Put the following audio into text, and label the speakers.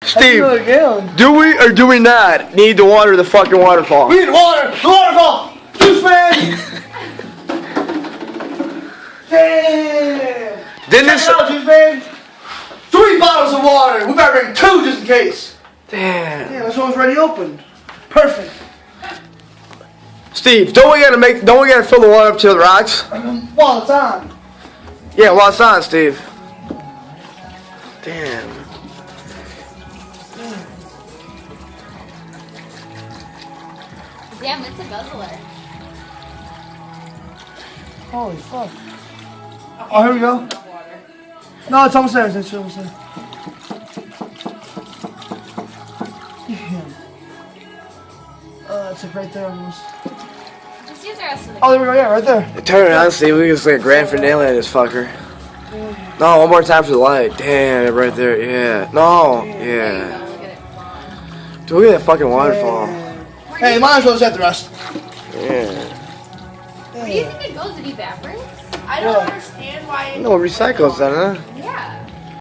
Speaker 1: Steve, do we or do we not need to water the fucking waterfall?
Speaker 2: We need water! The waterfall! Juice man! Damn!
Speaker 1: Didn't this?
Speaker 2: Check it out, Juice man! 3 bottles of water! We better bring 2 just in case!
Speaker 1: Damn.
Speaker 2: Damn, this one's already opened. Perfect.
Speaker 1: Steve, don't we gotta fill the water up to the rocks?
Speaker 2: While it's on.
Speaker 1: Yeah, while it's on, Steve. Damn.
Speaker 3: Damn, it's a guzzler.
Speaker 2: Holy fuck. Oh, here we go. No, it's almost there. It's almost there. Damn. It's like right there almost.
Speaker 3: Just use the rest of the.
Speaker 2: Oh, there we go. Yeah, right there.
Speaker 1: Turn it on, Steve. We can just like a grand finale in this fucker. No, one more time for the light. Damn, right there. Yeah. No. Yeah.
Speaker 3: Look at it.
Speaker 1: Dude, look at that fucking waterfall.
Speaker 2: Hey, might as well set the rest.
Speaker 1: Yeah.
Speaker 3: Where do you think it goes? It evaporates?
Speaker 4: I don't understand why.
Speaker 1: No, it recycles then, huh?